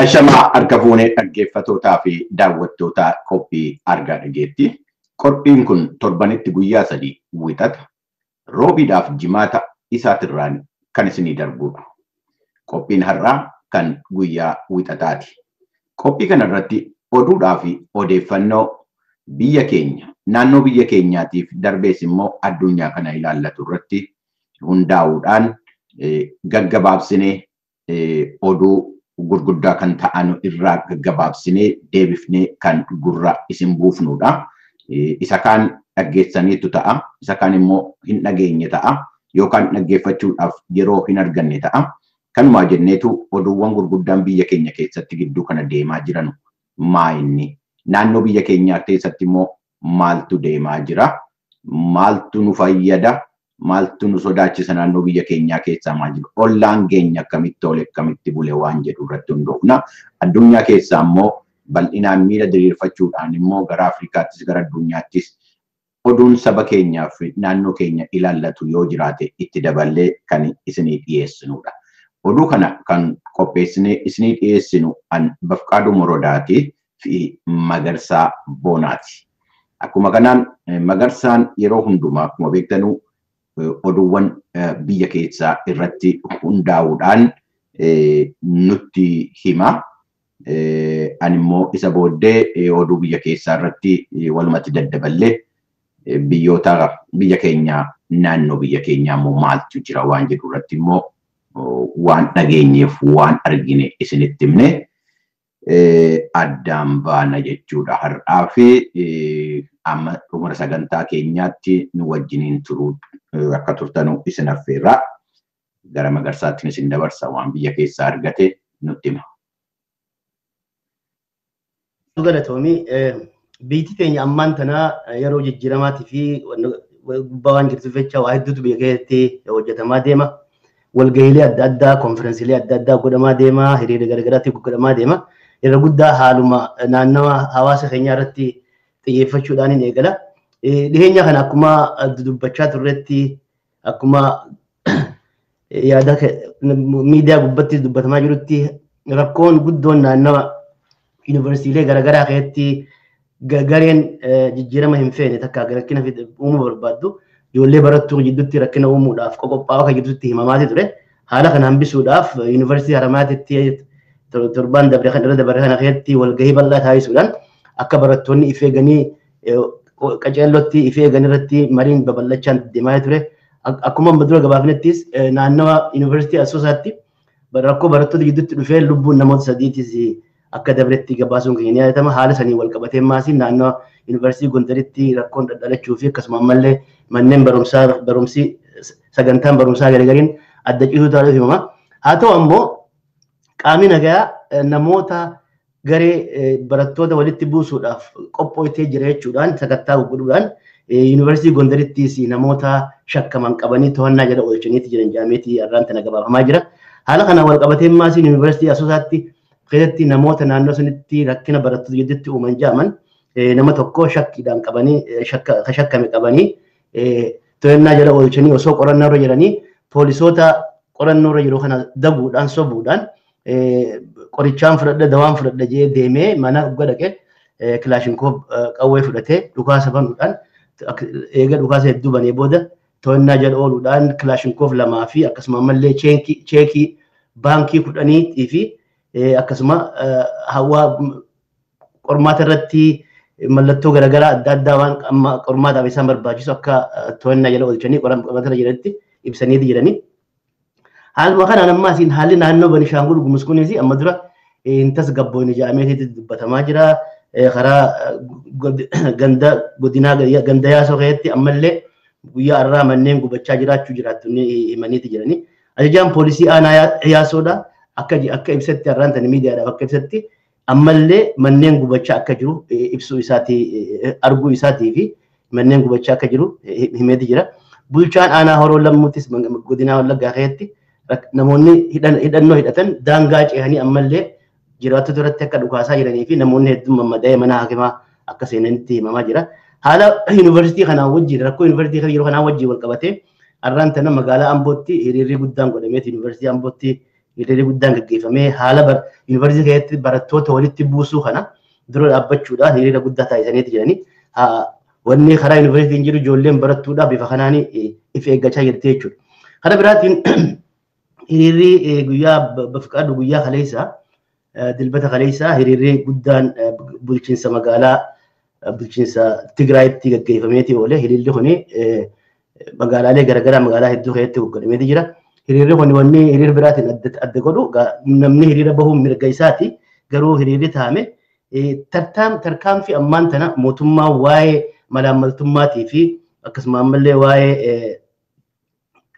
Ashamaa harka fuunee dhaggeeffatootaa fi daawwattootaa qophii argaa dhageetti. Qophiin kun torbanitti guyyaa 3 wixata roobiidhaaf jimaata isaatirraan kan isinii darbudha. Qophiin har'aa kan guyyaa wixataati. Qophii kanarratti oduudhaa fi odeeffannoo biyya keenya naannoo biyya keenyaatiif darbees immoo addunyaa kana ilaallatu irratti hundaa'uudhaan gaggabaabsinee oduu gurguddaa kan ta'an irraa gaggabaabsinee deebifnee kan gurra isin buufnudha. Isa kaan dhaggeessaniitu ta'a, isa kaan immoo hin dhageenye ta'a yookaan dhaggeeffachuudhaaf yeroo hin arganne ta'a. Kanumaa jenneetu oduuwwan gurguddaan biyya keenya keessatti gidduu kana deemaa jiran maayinni naannoo biyya keenyaa keessatti immoo maaltu deemaa jira, maaltu nu fayyada, maaltu nu sodaachisa naannoo biyya keenyaa keessaa maal jiru, ollaan keenya akkamitti ole akkamitti bule waan jedhu irratti hundoofna. Addunyaa keessaa immoo bal'inaan miila diriirfachuudhaan immoo gara Afrikaattis gara addunyaattis oduun saba keenyaa fi naannoo keenya ilaallatu yoo jiraate itti daballee kan isinii dhiyeessinudha. Oduu kana kan qopheessinee isinii dhiyeessinu an Bafqaaduu Morodaatii fi Magarsaa Boonaati. Akkuma kanaan Magarsaan yeroo hundumaa akkuma beektanuu oduuwwan biyya keessaa irratti hundaa'uudhaan nutti hima. Ani immoo isa booddee oduu biyya keessaa irratti walumatti daddaballee biyya keenyaa naannoo biyya keenyaa immoo maaltu jira waan jedhu irratti immoo waan dhageenyeef waan argine isinitti himne addaan baana jechuudha. Har'aa fi amma dhumura sagantaa keenyaatti nu wajjiniin turuu akka turtanuu isin affeerraa gara Magarsaatti isin dabarsa waan biyya keessaa argate nutti hima. Galatoomii biyyi teenya ammaan tana yeroo jijjiiramaatii fi gubbaa waan jirtuuf jecha waa hedduutu biyya keessatti hojjetamaa deema. Walgahiilee adda addaa, konferensiilee adda addaa godhamaa deema, hiriira garaagaraatti godhamaa deema. Irra guddaa haaluma naannawa hawaasa keenyaa irratti xiyyeeffachuudhaan hin eegala. Dhiheenya kana akkuma dubbachaa turretti akkuma yaada miidiyaa gubbaatti dubbatamaa jirutti rakkoon guddoon naannawa yuunivarsiitiilee garaagaraa keessatti gareen jijjiirama hin feene takka rakkina uumuu barbaaddu ijoollee barattuu jidduutti rakkina uumuudhaaf qophaa'aa kan jirtutti himamaati ture. Haala kana hambisuudhaaf yuunivarsiitii Haramaatitti torbaan dabre kan irra dabre kana keessatti walgahii bal'aa taasisuudhaan akka barattoonni if eeganii qaceellotti if eegan irratti mariin babal'achaan deemaa ture. Akkuma dura gabaafnettis naannawa yuunivarsiitii Asoosaatti rakkoo barattoota jidduutti dhufee lubbuun namoota sadiitis akka dabretti gabaasuun keenya ni yaadatama. Haala sanii wal qabatee maasiin naannoo yuunivarsiitii Gondaritti rakkoon dhalachuu fi akkasuma ammallee manneen barumsi sagantaan barumsaa garagariin adda cituu taa'uuf himama. Haa ta'u ammoo qaamni nagaa namoota garee barattoota walitti buusuudhaaf qophootee jira jechuudhaan sakattaa gurguruudhaan yuunivarsiitii Gondarittis namoota shakkaman qabanii to'annaa jala oolchaniitti jiran jaameetii irraan tana gabaafamaa jira. Haala kana wal qabatee maasiin yuunivarsiitii Asoosaatti keessatti namoota naannoo sanitti rakkina barattoota jidduutti uuman jaaman nama tokko shakkiidhaan qabanii shakkame qabanii to'annaa jala oolchanii osoo qorannoo irra jiranii poolisoota qorannoo irra jiru kana daguudhaan sobuudhaan qorichaan fudhadha dawaan fudhadha jee deemee mana dhuga dhaqee kilaashinkoof qawwee fudhatee dhukaasa banuudhaan eega dhukaasa hedduu banee booda to'annaa jala ooluudhaan kilaashinkoof 2 fi akkasuma ammallee cheekii baankii 10 fi akkasuma hawaa qormaata irratti mallattoo garaagaraa adda addaa waan qormaataaf isaan barbaachisu akka to'annaa jala oolchanii qormaata irra jiranitti ibsaniiti jiranii. Haaluma kanaan ammaasiin haalli naannoo Benishaangul Gumuz kunis amma dura hin tasgabboone jedhameeti dubbatamaa jira. Karaa godinaa ganda yaasoo keessatti ammallee guyyaa har'aa manneen gubachaa jiraachuu jiraattonni himaniiti jiranii. Ajajaan poolisii aanaa yaasoodha akka ibsatti har'aan tani miidiyaadhaaf akka ibsatti ammallee manneen gubachaa akka jiru ibsuu isaatii arguu isaatii fi manneen gubachaa akka jiru himeeti jira. Bulchaan aanaa Horoo Lammuuttis godinaa Wallaggaa keessatti namoonni hidhannoo hidhatan daangaa ce'anii ammallee jiraattota irratti akka dhukaasaa jiranii fi namoonni hedduun mammadaa'ee mana hakimaa akka seenanitti himamaa jira. Haala yuunivarsiitii kanaan wajjin rakkoo yuunivarsiitii yeroo kanaan wajjin wal qabatee har'aan tana magaalaa Ambootti hiriirri guddaan godhameeti yuunivarsiitii Ambootti hiriirri guddaan gaggeeffamee haala yuunivarsiitii keessatti barattoota walitti buusuu kana dura dhaabbachuudhaan hiriira guddaa taasisaniiti jiranii. Wanni karaa yuunivarsiitiin jiru ijoolleen barattuudhaaf bifa kanaan if eeggachaa jirti jechuudha. Karaa biraatiin hiriirri guyyaa kaleessaa dilbata kaleessaa hiriirri guddaan bulchiinsa magaalaa bulchiinsa Tigraayitti gaggeeffameeti oole. Hiriirri kuni magaalaalee garaagaraa magaalaa hedduu keessatti godhameeti jira. Hiriirri kuni wanni hiriira biraatiin adda godhu namni hiriira bahuun mirga isaati. Garuu hiriirri taa'ame tarkaanfii ammaan tana mootummaa waa'ee malaammaltummaatii fi akkasuma ammallee waa'ee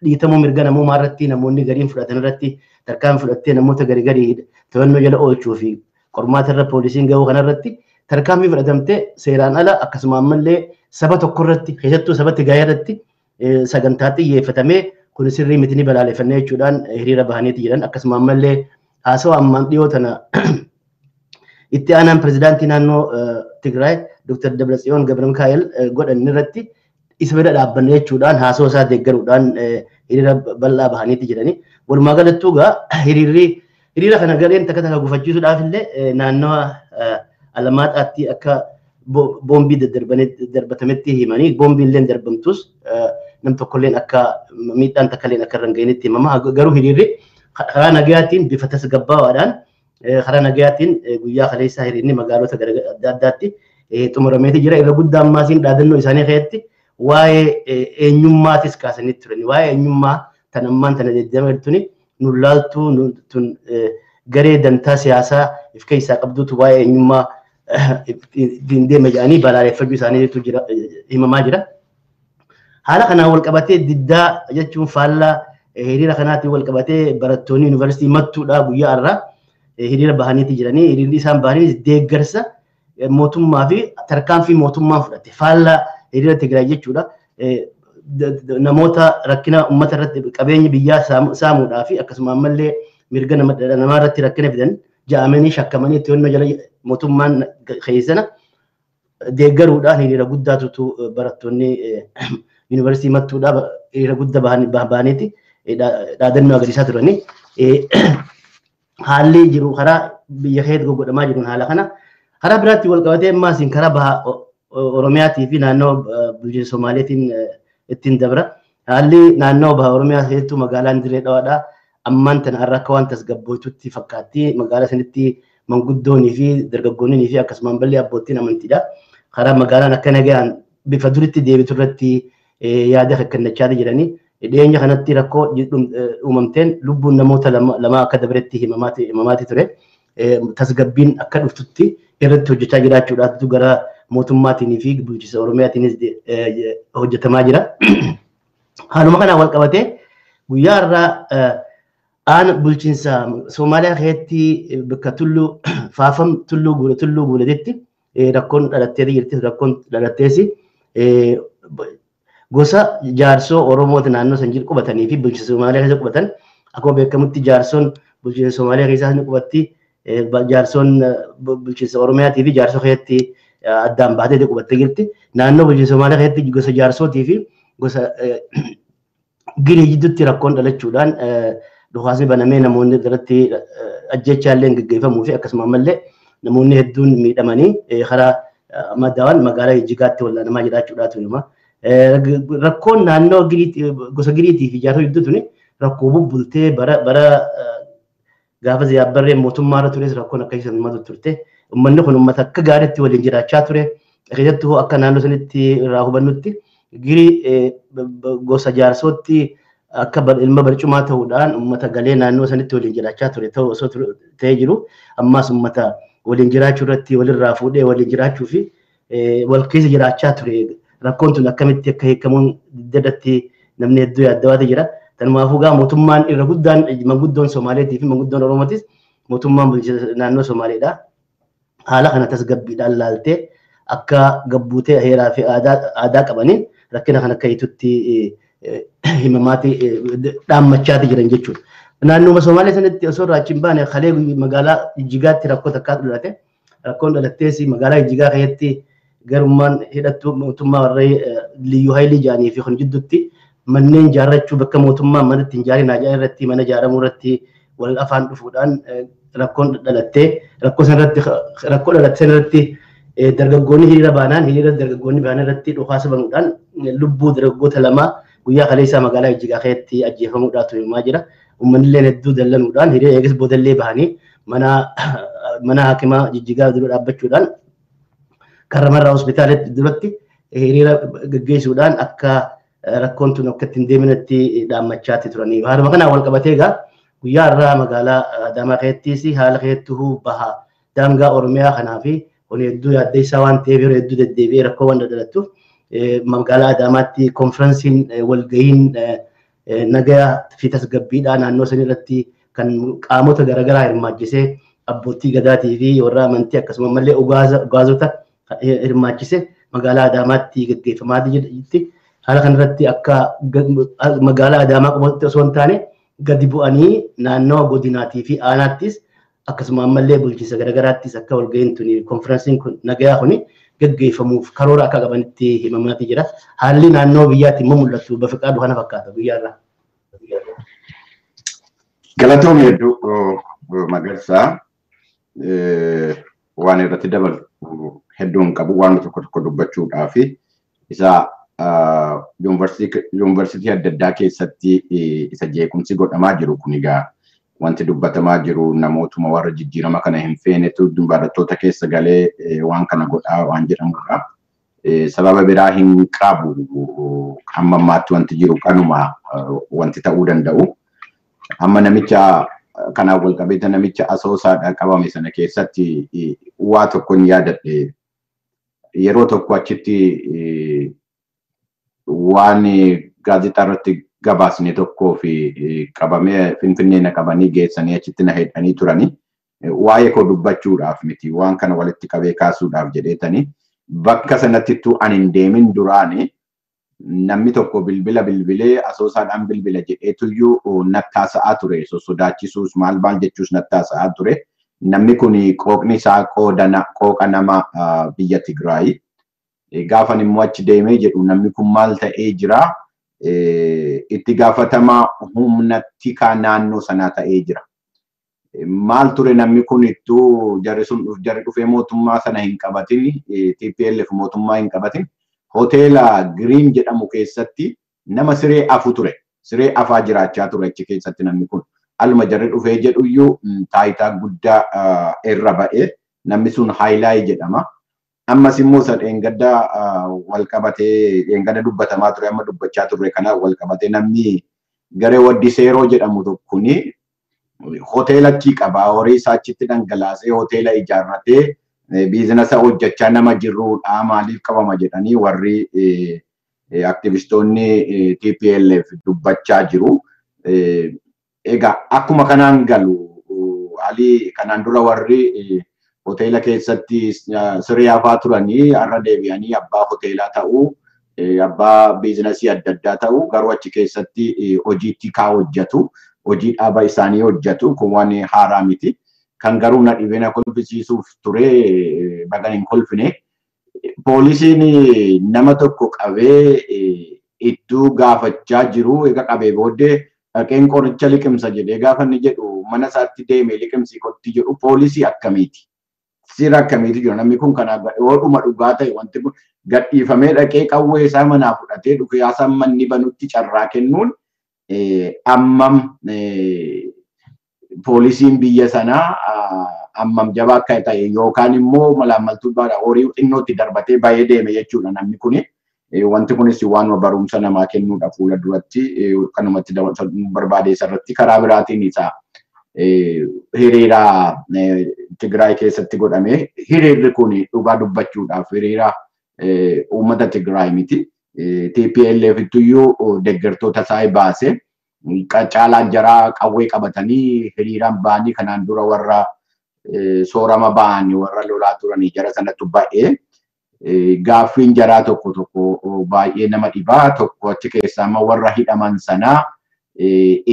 dhiitamuu mirga namummaa irratti namoonni gariin fudhatan irratti tarkaanfii fudhattee namoota garii to'annoo jala oolchuu fi qormaata irra poolisiin gahuu kanarratti tarkaanfii fudhatamtee seeraan ala akkasuma ammallee saba tokko irratti keessattuu saba Tigraay irratti sagantaa xiyyeeffatamee kun sirrii miti ni balaaleffannee jechuudhaan hiriira bahaniiti jiran. Akkasuma ammallee haasawaa ammaan dhiyoo tana itti aanaan pirezidaantii naannoo Tigraay Dr. Dabratsiyoon Gabramikaa'el godhan irratti isa bira dhaabbanne jechuudhaan haasawaa isaa deeggaruudhaan hiriira bal'aa bahaniiti jiranii. Walumaa galattuu hiriira kana galeen takka gufachiisuudhaaf illee naannawa Alamaadhaatti akka boombii darbatametti himanii boombiin illee darbamtus nam tokkolleen akka miidhaan takkalleen akka irra hin ga'initti himama. Garuu hiriirri karaa nagayaatiin bifa tasgabbaa'aadhaan karaa nagayaatiin guyyaa kaleessaa hiriirni magaalota adda addaatti xumurameeti jira. Irra guddaa ammaasiin dhaadannoo isaanii keessatti waa'ee eenyummaatis kaasanii turan. Waa'ee eenyummaa tan ammaan tana deddeemartuni nun laaltuu tun garee dantaa siyaasaa if keessaa qabduutu waa'ee eenyummaa ittiin deema jedhanii balaaleffachuu isaaniitu himamaa jira. Haala kanaan wal qabatee diddaa jechuun faallaa hiriira kanaatiin wal qabatee barattoonni yuunivarsiitii mattuudhaa guyyaa irraa hiriira bahaniiti jiranii. Hiriirri isaan bahanii deeggarsa mootummaa fi tarkaanfii mootummaan fudhate faallaa hiriira Tigraay jechuudha. Namoota rakkina uummata irratti qabeenya biyyaa saamuudhaa fi akkasuma ammallee mirga namaa irratti rakkina fidan ja'amanii shakkamanii to'annoo jala mootummaan keessana deeggaruudhaan hiriira guddaatu barattoonni yuunivarsiitii mattuudhaa hiriira guddaa bahaniiti dhaadannoo agarsiisaa turanii. Haalli jiru karaa biyya keessatti godhamaa jiruun haala kana. Karaa biraatti wal qabatee ammaasiin karaa baha Oromiyaatii fi naannoo bulchiinsa Somaaleetiin ittiin dabra. Haalli naannoo baha Oromiyaa keessattuu magaalaan Dirree Dhawaadhaa ammaan tana har'a akka waan tasgabbootutti fakkaatti. Magaalaa sanitti manguddoonii fi dargaggoonnii fi akkasuma ammallee abboottiin amantiidha. Karaa magaalaan akka nagayaan bifa duritti deebitu irratti yaada kennachaa jiranii. Dhiyeenya kanatti rakkoo uumamteen lubbuun namoota lama akka dabaretti himamaati ture. Tasgabbiin akka dhuftutti irratti hojjechaa jiraachuudhaatu gara mootummaatiin fi bulchiinsa Oromiyaatiinis hojjetamaa jira. Haaluma kanaan wal qabatee guyyaa irraa bulchiinsa Somaaliyaa keessatti bakka faafam tulluu guuletetti rakkoon dhalatteeti jirti. Rakkoon dhalatteesi gosa jaarsoo Oromooti naannoo san jiru qubatanii fi bulchiinsa Somaaliyaa keessa qubatan. Akkuma beekamutti jaarsoon bulchiinsa Somaaliyaa keessaa ni qubatti. Jaarsoon bulchiinsa Oromiyaatii fi jaarsoo keessatti addaan baatee qubattee jirti. Naannoo bulchiinsa Somaaliyaa keessatti gosa jaarsootii fi gosa girii jidduutti rakkoon dhalachuudhaan dhukaasni banamee namoonni irratti ajjechaallee gaggeeffamuu fi akkasuma ammallee namoonni hedduun miidhamanii karaa madaawwan magaalaa Jijjigaatti wallaanamaa jiraachuudhaatu hima. Rakkoon naannoo gosa giriitii fi jaarsoo jidduutti rakkoo bubbultee bara gaafa ziyaabbarree mootummaa irra tures rakkoon akka isaan uummatu turte. Uummanni kun uummata akka gaariitti waliin jiraachaa ture. Keessattuu akka naannoo sanitti irraa hubannutti girii gosa jaarsootti akka ilma barcumaa ta'uudhaan uummata galee naannoo sanitti waliin jiraachaa ture ta'uu osoo ta'ee jiru. Ammaas uummata waliin jiraachuu irratti walirraa fuudhee waliin jiraachuu fi wal keessa jiraachaa ture. Rakkoon tun akkamitti akka hiikamuun dadatti namni hedduu yaaddawaati jira. Tanumaafuu gaa mootummaan irra guddaan manguddoon Somaaleetii fi manguddoon Oromootis mootummaan bulchiinsa naannoo Somaaleedha. Haala kana tasgabbiidhaan laaltee akka gabbuutee heeraa fi aadaa qabaniin rakkina kan akka hiitutti himamaati dhaammachaati jiran jechuudha. Naannoo Somaalee sanatti osoo irraa achiin baane kalee magaalaa Jijjigaatti rakkoo takkaatu dhalate. Rakkoon dhalattees magaalaa Jijjigaa keessatti garummaan hidhattuu mootummaa warreen liyyuu haayilii jedhanii fi kun jidduutti manneen ijaarrachuu bakka mootummaa mana ittiin ijaarin haajaa irratti mana ijaaramuu irratti wal afaan dhufuudhaan rakkoon dhalattee rakkoo dhalatte sanarratti dargaggoonni hiriira baanaan hiriira dargaggoonni baanan irratti dhukaasa banuudhaan lubbuu dargaggoota lamaa guyyaa kaleessaa magaalaa Jijjigaa keessatti ajjeefamuudhaatu himaa jira. Uummanni illee hedduu dallanuudhaan hiriira eegas boodallee bahanii mana hakimaa Jijjigaa dura dhaabbachuudhaan Karramarraa hospitaalatti duratti hiriira gaggeessuudhaan akka rakkoon tun akka ittiin deeminatti dhaammachaatti turanii. Haaluma kanaan wal qabatee egaa guyyaa irraa magaalaa Adaamaa keessattis haala keessattuu baha daangaa Oromiyaa kanaa fi honi hedduu yaaddeessaa waan ta'eef yeroo hedduu deddeebi'ee rakkoo waan dhalattuuf magaalaa Adaamaatti konferensiin walgahiin nagaa fi tasgabbiidhaa naannoo san irratti kan qaamota garaagaraa hirmaachisee abbootii gadaatii fi warra amantii akkasumas mallee ugaazota hirmaachisee magaalaa Adaamaatti gaggeeffamaa jirti. Haala kanarratti akka magaalaa Adaamaa qofatti osoo hin taane gadi bu'anii naannoo godinaatii fi aanaattis akkasuma ammallee bulchiinsa garaagaraattis akka walgahiin tuni konferensiin kun nagaa kuni gaggeeffamuuf karoora akka qabanitti himamaati jira. Haalli naannoo biyyaatti immoo mul'atu bafiqaadhu kana fakkaata guyyaarraa. Galatoomii hedduu Magarsaa waan irratti dabalu hedduun qabu waan tokko dubbachuudhaa fi isa yuunivarsiitii adda addaa keessatti isa jeequmsi godhamaa jiru kun egaa wanti dubbatamaa jiru namootuma warra jijjiirama kana hin feenetu barattoota keessa galee waan kana godhaa waan jedhamudha. Sababa biraa hin qabu hamma ammaatti wanti jiru kanuma wanti ta'uu danda'u. Amma namicha kanaan wal qabeeta namicha asoosaadhaa qabame sana keessatti waa tokko hin yaadadhe. Yeroo tokko achitti waan gaazexaa irratti gabaasne tokkoo fi qabamee Finfinnee na qabanii geessanii achitti na hedhanii turanii waa'ee koo dubbachuudhaaf miti waan kana walitti qabee kaasuudhaaf jedheetanii bakka sanattitu ani hin deemin duraanii namni tokko bilbilee asoosaadhaan bilbila jedheetuyyuu nattaasa'aa ture sodaachisuus maal jechuus nattaasa'aa ture. Namni kun qooqni isaa qooqa nama biyya Tigraay. Gaafan immoo achi deemee jedhu namni kun maal ta'ee jira itti gaafatama humna tikaa naannoo sanaa ta'ee jira. Maal ture namni kun ittuu jarri dhufee mootummaa sana hin qabatin TPLF mootummaa hin qabatin hoteela Green jedhamu keessatti nama siree afu ture. Siree afaa jiraachaa ture achi keessatti namni kun. Aluma jarri dhufee jedhuyyuu taayitaa guddaa irra ba'ee namni sun Haayilaay jedhama. Ammas immoo dheengadda wal qabatee dheengadda dubbatamaa ture amma dubbachaa ture kana wal qabatee namni garee Waddiseeroo jedhamu tokkoni hoteela achi qabaa horii isaa achitti dhangalaasee hoteela ijaarratee biizinasa hojjechaa nama jirruudha maaliif qabama jedhanii warri aktivistoonni TPLF dubbachaa jiru. Egaa akkuma kanaan galu alii kanaan dura warri hoteela keessatti siree afaa turanii har'a deebi'anii abbaa hoteelaa ta'uu abbaa biizinasii adda addaa ta'uu garuu achi keessatti hojii tikaa hojjetu hojii dhaaba isaanii hojjetu kun waan haaraa miti. Kan garuu na dhibee na kolfisiisuuf ture bagan hin kolfine poolisiin nama tokko qabee ittuu gaafachaa jiru egaa qabee booddee dhaqeen qoricha liqimsa jedhee gaafa inni jedhu mana isaatti deemee liqimsii qotti jedhu poolisii akkamiiti? Sira akkamiiti jiru namni kun kanaa dhuma dhugaa ta'e wanti kun gadhiifamee dhaqee qawwee isaa manaa fudhatee dhufe haasaan manni banutti carraa kennuun ammam poolisiin biyya sanaa ammam jabaa akka ta'e yookaan immoo malaamaltuu baadha horii xinnootti darbatee baay'ee deeme jechuudha namni kuni. Wanti kunis waan barumsa namaa kennuudha fuula duratti kanumatti barbaade irratti karaa biraatiin isaa hiriira Tigraay keessatti godhame hiriirri kun dhugaa dubbachuudhaaf hiriira uummata Tigraay miti. TPLF iyyuu deeggartoota isaa baase caalaan jaraa qawwee qabatanii hiriiraan ba'anii kanaan dura warra soorama ba'anii warra lolaa turanii jara sanatti baay'ee gaaffiin jaraa tokko baay'ee nama dhibaa tokko achi keessaa warra hidhaman sanaa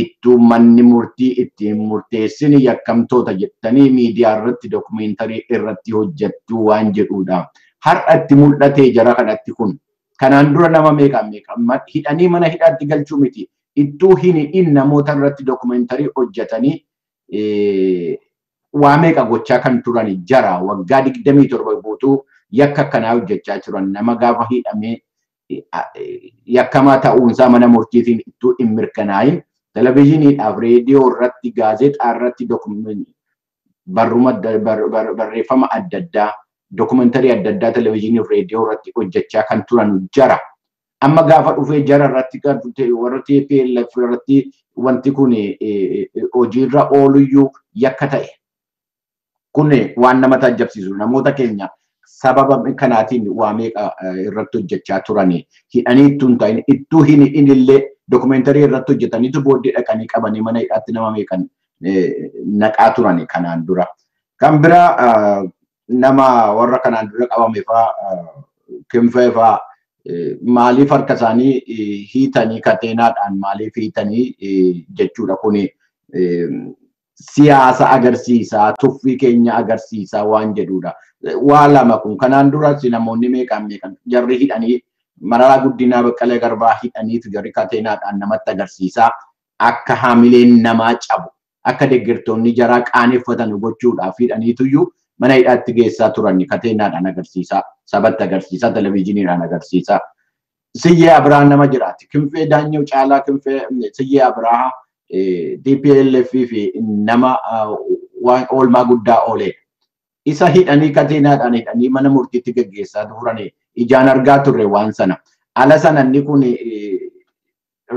ittuu manni murtii ittiin murteessin yakkamtoota jettanii miidiyaa irratti dookumeentarii irratti hojjettuu waan jedhuudha. Har'a itti mul'atee jara kanatti kun kanaan dura nama meeqa hidhanii mana hidhaatti galchuu miti. Ittuu hin hidhin namoota irratti dookumeentarii hojjetanii waa meeqa gochaa kan turan jara waggaa 27 guutuu yakka akkanaa hojjechaa turan nama gaafa hidhamee yakkamaa ta'uunsaa mana murtiitiin ittuu hin mirkanaa'in televezyiiniidhaaf reediyoo irratti gaazexaa irratti barreeffama adda addaa dokumentari adda addaa televezyiinii fi reediyoo irratti hojjechaa kan turan jara. Amma gaafa dhufee jara irratti kan warra TPLF irratti wanti kun hojiirra ooluyyuu yakka ta'e. Kun waan nama taajabsiisu namoota keenya sababa kanaatiin waa meeqa irratti hojjechaa turani hidhanii ittuu hin ta'in ittuu hin illee dokumentari irratti hojjetaniitu booddee dhaqanii qabanii mana hidhaatti nama meeqan naqaa turani kanaan dura. Kan bira nama warra kanaan dura qabame fa'aa Kinfee fa'aa maaliif harka isaanii hiitanii kateenaadhaan maaliif hiitanii jechuudha kuni siyaasa agarsiisaa tuffii keenya agarsiisaa waan jedhudha. Waa lama kun kanaan duras namoonni meeqaan jarri hidhanii Mararaa Guddinaa Baqqalee Garbaa hidhaniitu jarri kateenaadhaan namatti agarsiisaa akka haamileen namaa cabu akka deeggartoonni jaraa qaaneffatan gochuudhaaf hidhaniituyyuu mana hidhaatti geessaa turan kateenaadhaan agarsiisaa sabatti agarsiisaa televezyiiniidhaan agarsiisaa. Siyyee Abrahaa nama jiraati. Kinfee Daanyoo Caalaa Kinfee Siyyee Abrahaa TPLF fi nama waan oolmaa guddaa oolee. Isa hidhanii kateenaadhaan hidhanii mana murtiitti gaggeessaa turan ijaan argaa turre waan sana. Ala sana inni kun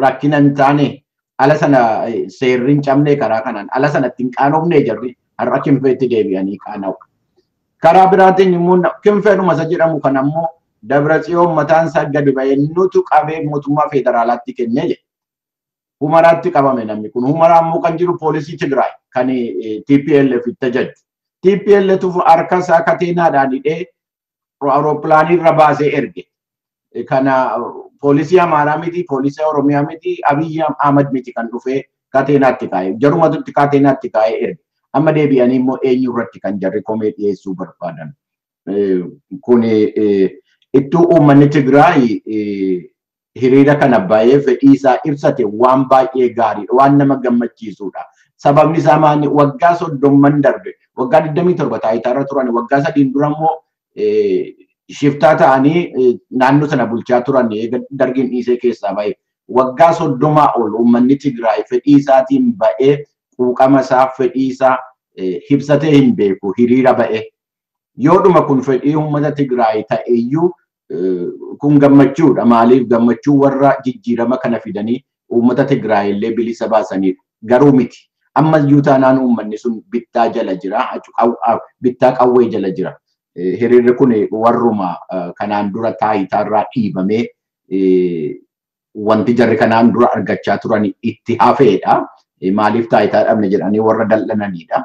rakkina hin taane ala sana seerri hin cabne karaa kanaan ala sana ittiin qaanofne jarri har'a Kinfeetti deebi'anii qaana'u. Karaa biraatiin immoo Kinfeedhuma isa jedhamu kan ammoo Dabratsiyoon mataan isaa gadi ba'ee nutu qabee mootummaa federaalaatti kennee jedhe. Humaraatti qabame namni kun. Humaraa immoo kan jiru poolisii Tigraay kan TPLF itti ajaju. TPLF harka isaa kateenaadhaan hidhee awurooppilaanii irra baasee erge. Kana poolisii Amaaraa miti, poolisii Oromiyaa miti, Abiyyi Ahmad miti kan dhufee kateenaatti kaa'e. Jarumatutti kateenaatti kaa'ee erge. Amma deebi'anii immoo eenyu irratti kan jarri komee dhiyeessuu barbaadan. Kun ittuu uummanni Tigraay hiriira kana baay'ee fedhii isaa ibsate waan baay'ee gaariidha, waan nama gammachiisudha. Sababni isaa maali? Waggaa 30 darbe, waggaa 27 taayitaarra turan, waggaa 3 dura immoo shiftaa ta'anii naannoo sana bulchaa turan dargiin dhiisee keessaa bahe. Waggaa 30 ol uummanni Tigraay fedhii isaatiin ba'ee quuqama isaa fedhii isaa ibsatee hin beeku hiriira ba'e. Yoodhuma kun fedhii uummata Tigraay ta'eyyuu kun gammachuudha. Maaliif gammachuu warra jijjiirama kana fidanii uummata Tigraay illee bilisa baasanidha. Garuu miti. Ammayyuu taanaan uummanni sun bittaa jala jira. Bittaa qawwee jala jira. Hiriirri kun warruma kanaan dura taayitaarraa dhiibamee wanti jarri kanaan dura argachaa turan itti hafeedha. Maaliif taayitaa dhabne jedhanii warra dal'ananidha.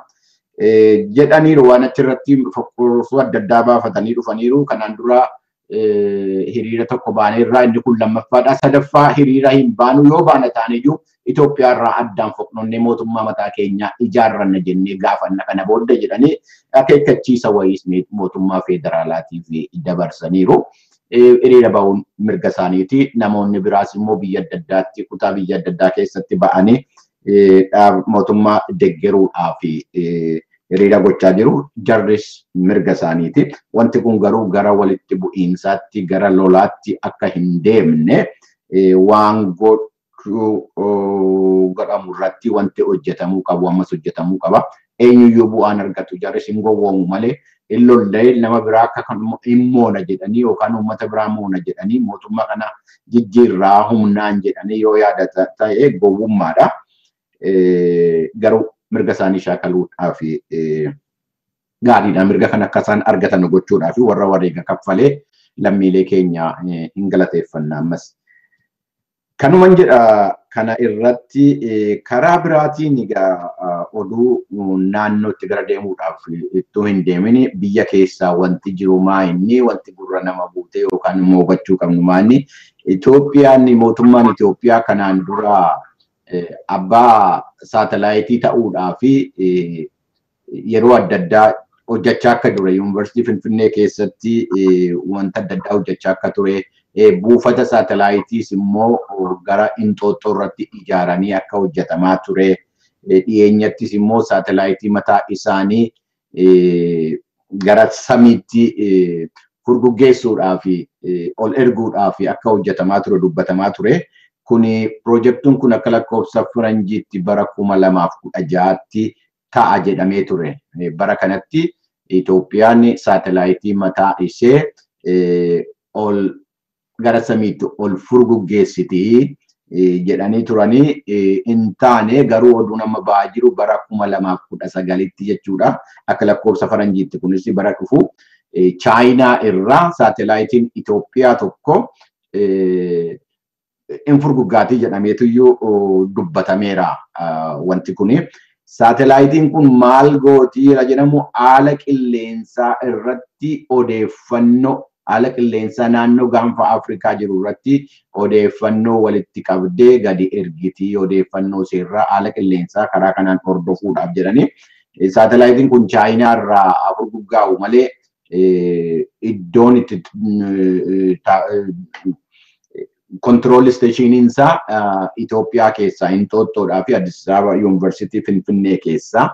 Jedhaniiru waan achirratti fokkorsuu adda addaa baafatanii dhufaniiru. Kanaan dura hiriira tokko baaneerraa inni kun lammaffaadha. Sadaffaa hiriira hin baanu yoo baana taaniyyuu Itoophiyaarraa addaan foqnonnee mootummaa mataa keenyaa ijaarranna jennee gaafanna kana booda jedhanii akeekkachiisa wayiis mootummaa federaalaatiif dabarsaniiru. Hiriira ba'uun mirga isaaniiti. Namoonni biraas immoo biyya adda addaatti kutaa biyya adda addaa keessatti ba'anii mootummaa deeggaruudhaaf hiriira gochaa jiru. Jarris mirga isaaniiti. Wanti kun garuu gara walitti bu'iinsaatti gara lolaatti akka hin deemne waan godhamu irratti wanti hojjetamuu qabu ammas hojjetamuu qaba. Eenyuyyuu bu'aan argatu jarris hin gowwoomu malee illollee nama biraa akka kan immoona jedhanii yookaan uummata biraa moona jedhanii mootummaa kana jijjiirraa humnaan jedhanii yoo yaadata ta'e gowwummaadha. Garuu mirga isaanii shaakaluudhaaf gaariidha. Mirga kan akka isaan argatan gochuudhaaf warra wareega kaffalee lammiilee keenya hin galateeffanna ammas. Kanuman jedha kana irratti karaa biraatiin oduu naannootti gara deemuudhaaf ittuu hin deemini biyya keessaa wanti jiru maa inni wanti gurra nama buutee yookaan immoo hubachuu qabnu maanni Itoophiyaan mootummaan Itoophiyaa kanaan dura abbaa saatalaayitii ta'uudhaaf yeroo adda addaa hojjechaa akka ture yuunivarsiitii Finfinnee keessatti wanta adda addaa hojjechaa akka ture. Buufata saatalaayitiis immoo gara Inxooxxoo irratti ijaaranii akka hojjetamaa ture. dhiyeenyattis immoo saatelaayitii mataa isaanii gara samiitti furguggeessuudhaaf ol erguudhaaf akka hojjetamaa ture dubbatamaa ture. Kuni piroojeektuun kun akka lakkoofsa faranjiitti bara 2016tti ta'a jedhamee ture. Bara kanatti Itoophiyaan saatelaayitii mataa ishee ol gara samiitti ol furguggeessitii jedhanii turanii hin taane garuu oduun amma ba'aa jiru bara 2019tti jechuudha. Akka lakkoofsa faranjiitti kunis bara dhufu Chaayinaa irraa saatelaayitiin Itoophiyaa tokko hin furguggaatii jedhameetuyyuu dubbatameera wanti kuni. Saatelaayitiin kun maal gootiira jedhamu haala qilleensaa irratti odeeffannoo haala qilleensaa naannoo gaanfa Afrikaa jiru irratti odeeffannoo walitti qabdee gadi ergitii odeeffannoo seerraa haala qilleensaa karaa kanaan hordofuudhaaf jedhanii. Saatelaayitiin kun Chaayinaa irraa furguggaa'u malee iddoon itti control station Itoophiyaa keessaa Inxooxxoodhaa fi Addis Ababa Yuunivarsiitii Finfinnee keessaa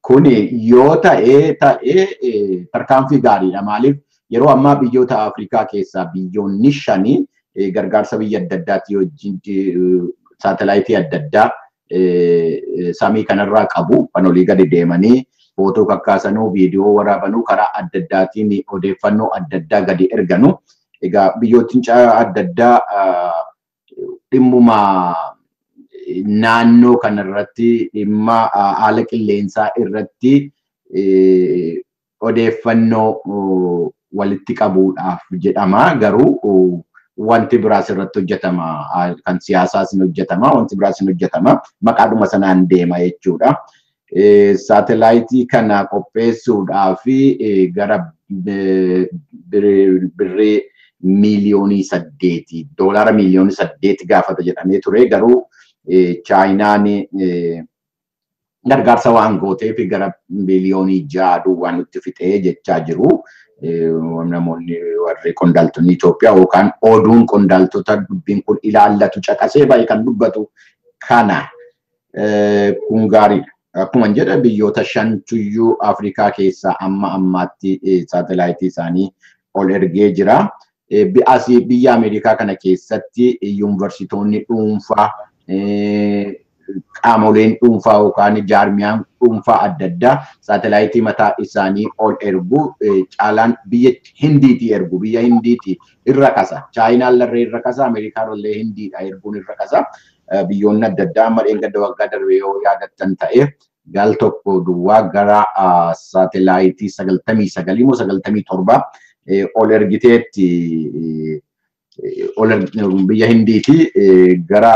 kuni yoo ta'e tarkaanfii gaariidha. Maaliif yeroo ammaa biyyoota Afrikaa keessaa biyyoonni 5 gargaarsa biyya adda addaatti wajjin saatelaayitii adda addaa samii kanarraa qabu. Kan olii gadi deemanii footoo kakkaasanuu, viidiyoo waraabanuu karaa adda addaatiin odeeffannoo adda addaa gadi erganu. Egaa biyyootni adda addaa dhimmuma naannoo kanarratti dhimma haala qilleensaa irratti odeeffannoo walitti qabuudhaaf jedhama. Garuu wanti biraas irratti hojjetama. Kan siyaasaas ni hojjetama. Wanti biraas ni hojjetama. Maqaadhuma sanaan deema jechuudha. Saatelaayitii kana qopheessuudhaaf gara birrii miliyoonii 8 doolaara miliyoonii 8 gaafata jedhamee ture. Garuu Chaayinaan gargaarsa waan gooteef gara miliyoonii 6 waan nutti fixee jechaa jiru. Namoonni warri qondaaltonni Itoophiyaa yookaan oduun qondaaltota dubbiin kun ilaallatu caqasee baay'ee kan dubbatu kana kun gaariidha. Akkuma jedha biyyoota 5 Afrikaa keessaa amma ammaatti saatelaayitii isaanii ol ergee jira. Biyya Ameerikaa kana keessatti yuunivarsiitonni dhuunfaa qaamoleen dhuunfaa yookaan jaarmiyaan dhuunfaa adda addaa saatelaayitii mataa isaanii ol ergu caalaan biyya Hindiitii ergu. Biyya Hindiitii irra kasa. Chaayinaan illee irra kasa. Ameerikaan illee Hindiidha erguun irra kasa. Biyyoonni adda addaa amma dheengadda waggaa darbee yoo yaadattan ta'e gaal tokko duwwaa gara saatelaayitii 99 moo 97 ol ergiteetti biyya Hindiitii gara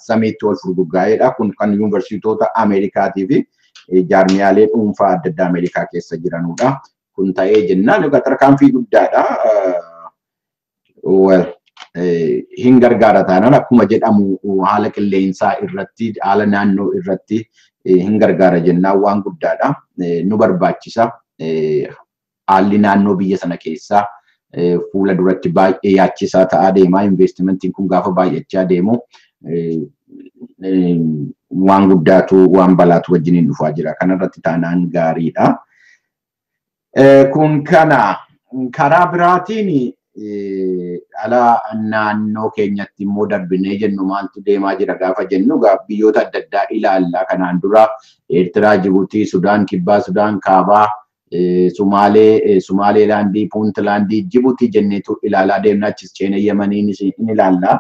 samiitti ol furguggaa'eedha. Kun kan yuunivarsiitota Ameerikaatii fi jaarmiyaalee dhuunfaa adda addaa Ameerikaa keessa jiranudha. Kun ta'ee jennaan tarkaanfii guddaadha. Hin gargaara taanaan akkuma jedhamu haala qilleensaa irratti haala naannoo irratti hin gargaara jennaan waan guddaadha. Nu barbaachisa. Haalli naannoo biyya sana keessaa fuula duratti baay'ee yaachisaa ta'aa deema. Investimentiin kun gaafa baay'achaa deemu waan guddaatu waan balaatu wajjiniin dhufaa jira. Kanarratti taanaan gaariidha. Kun kana karaa biraatiin ala naannoo keenyatti immoo darbinee jennu maaltu deemaa jira gaafa jennu biyyoota adda addaa ilaallaa. Kanaan dura Eertiraa, Jibuutii, Sudaan Kibbaa, Sudaan Kaabaa, Sumaaleelaandii, Puuntlaandii, Jibuutii jenneetu ilaalaa deemna. Achis Cheenee Yemaniin in ilaallaa.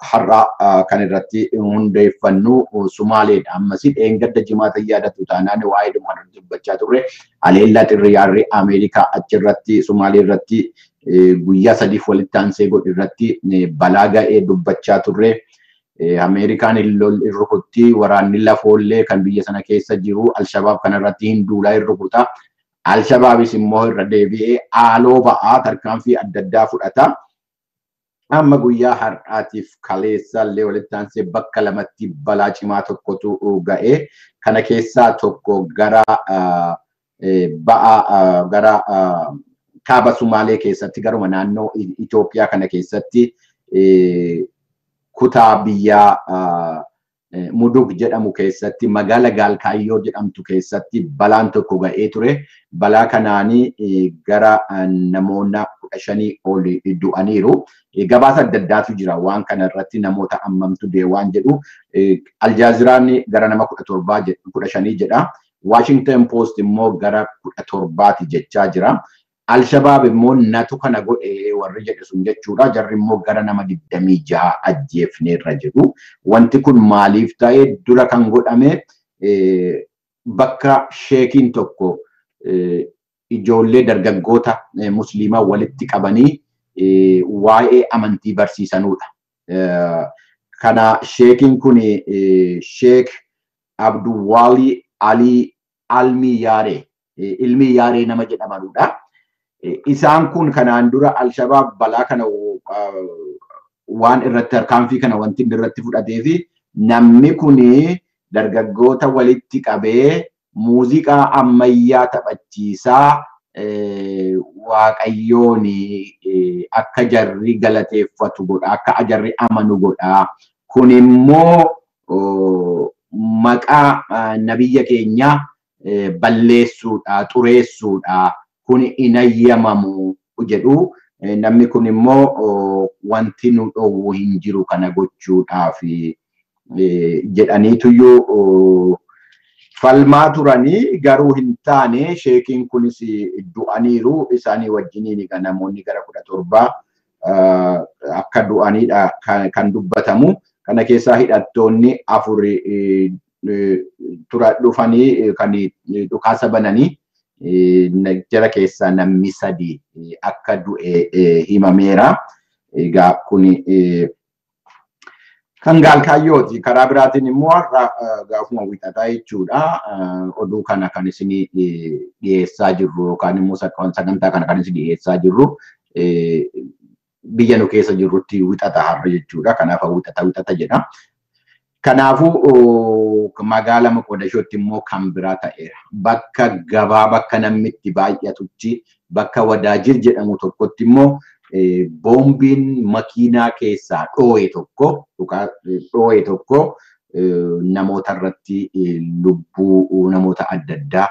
Har'a kan irratti hundeeffannu Sumaaleedha. Ammas dheengadda jimaata yaadatu taanaan waa'ee dhuma dubbachaa turre aleellaa xiyyaarri Ameerikaa achirratti Sumaalee irratti guyyaa 3 walitti aansee godhu irratti balaa ga'ee dubbachaa turre. Ameerikaan irrukutti waraanni lafoollee kan biyya sana keessa jiru Alshabaab kanarratti hin duulaa irrukuta. Alshabaabis immoo irra deebi'ee haaloo ba'aa tarkaanfii adda addaa fudhata. Amma guyyaa har'aatiif kaleessa illee walitti aansee bakka lamatti balaa cimaa tokkotu ga'ee. Kana keessaa tokko gara kaaba Sumaalee keessatti garuma naannoo Itoophiyaa kana keessatti kutaa biyyaa Mudug jedhamu keessatti magaala Gaalkaayyoo jedhamtu keessatti balaan tokko ga'ee ture. Balaa kanaanii gara namoota 15 oli du'aniiru. Gabaasa adda addaatu jira waan kana irratti namoota ammamtu waan jedhu. Aljaaziraan gara nama 15 jedha. Washington Post immoo gara 17 jechaa jira. Al-Shabaab immoo natu kana godhe warri jedhe sun jechuudha. Jarri immoo gara nama 26 ajjeefneerra jedhu. Wanti kun maaliif ta'e dura kan godhame bakka sheekiin tokko ijoollee dargaggoota musliimaa walitti qabanii waa'ee amantii barsiisanudha. Kana sheekiin kun Sheek Abduwali Ali Almi Yaare ilmi Yaaree nama jedhamanudha. Isaan kun kanaan dura Al-Shabaab balaa kana waan irratti harkaanfii kana wanti irratti fudhatee fi namni kun dargaggoota walitti qabee muuziqaa ammayyaa taphachiisaa waaqayyoon akka jarri galateeffatu godha, akka jarri amanu godha. Kun immoo maqaa nabiyya keenyaa balleessuudha, xureessuudha. Kun hin ayyamamu jedhu. Namni kun immoo wanti nu dhowwu hin jiru kana gochuudhaaf jedhaniituyyuu falmaa turanii garuu hin taane sheekiin kunis du'aniiru. Isaanii wajjiniin namoonni gara 17 akka du'aniidha kan dubbatamu. Kana keessaa hidhattoonni 4 tura dhufanii kan dhukaasa bananii jara keessaa namni 3 akka du'e himameera. Egaa kun kan Gaalkaayyooti. Karaa biraatiin immoo gaafuma wixataa jechuudha. Oduu kana kan isin dhiyeessaa jirru yookaan immoo sagantaa kana kan isin dhiyeessaa jirru biyya nu keessa jirrutti wixata har'a jechuudha. Kanaaf wixata jedha. Kanaafuu magaala Moqodashootti immoo kan biraa ta'eera. Bakka gabaa bakka namni itti baay'atutti bakka Wadaajir jedhamu tokkotti immoo boombiin makiinaa keessaa dhoo'e tokko namoota irratti lubbuu namoota adda addaa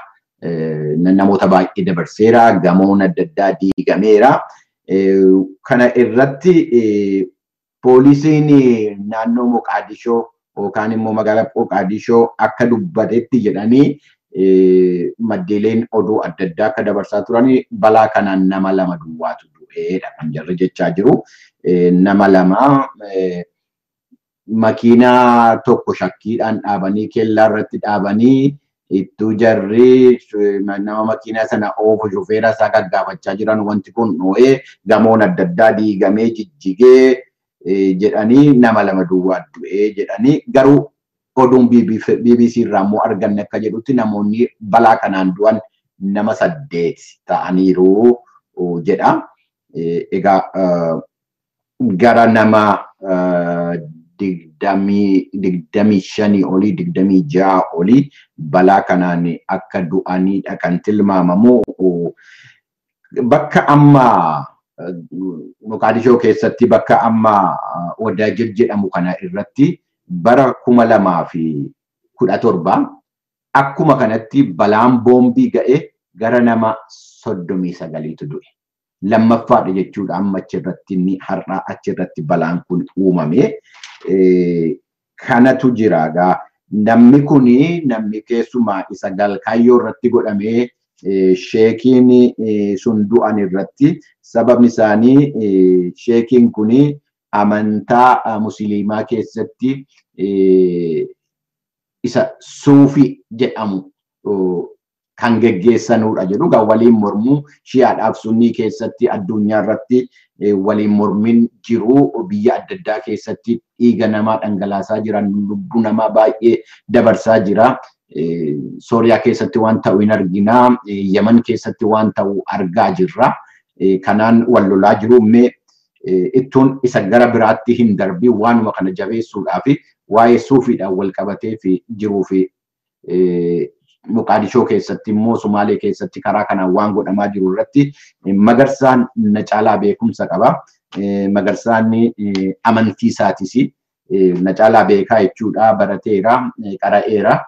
namoota baay'ee dabarseera. Gamoon adda addaa diigameera. Kana irratti poolisiin naannoo Moqaadishoo yookaan immoo magaalaa Moqaadishoo akka dubbatetti jedhanii maddeeleen oduu adda addaa akka dabarsaa turanii balaa kanaan nama 2 duwwaatu du'eedha kan jarri jechaa jiru. Nama 2 makiinaa tokko shakkiidhaan dhaabanii kellaa irratti dhaabanii ittuu jarri nama makiinaa sana oofu shufeera isaa gaggaafachaa jiran wanti kun dhoo'ee gamoon adda addaa diigamee jijjigee jedhanii nama 2 duwwaa du'ee jedhanii garuu oduun BBC irraa immoo arganne akka jedhutti namoonni balaa kanaan du'an nama 8 ta'aniiru jedha. Egaa gara nama 25 olii 26 olii balaa kanaan akka du'aniidha kan tilmaamamu. Bakka amma Moqaadishoo keessatti bakka amma Wadaajir jedhamu kana irratti bara 2017 akkuma kanatti balaan boombii ga'e gara nama 39tu du'e. Lammaffaadha jechuudha amma achirratti inni har'aa achirratti balaan kun uumame. Kanatu jira gaa namni kuni namni keessumaa isa Gaalkaayyoo irratti godhamee sheekiin sun du'an irratti sababni isaanii sheekiin kuni amantaa musliimaa keessatti isa suufii jedhamu kan geggeessanudha jedhu. Gaa waliin mormuu shi'aadhaaf sunnii keessatti addunyaa irratti waliin mormiin jiru. Biyya adda addaa keessatti dhiiga namaa dhangalaasaa jiran, lubbuu namaa baay'ee dabarsaa jira. Sooriyaa keessatti waan ta'u hin argina. Yaman keessatti waan ta'u argaa jirra. Kanaan wal lolaa jiru. Mee ittuun isa gara biraatti hin darbii waanuma kana jabeessuudhaaf waa'ee suufiidhaan wal qabatee jiruu fi Moqaadishoo keessatti immoo Sumaalee keessatti karaa kanaan waan godhamaa jiru irratti Magarsaan na caalaa beekumsa qaba. Magarsaan amantii isaatis na caalaa beekaa jechuudha barateera qara'eera.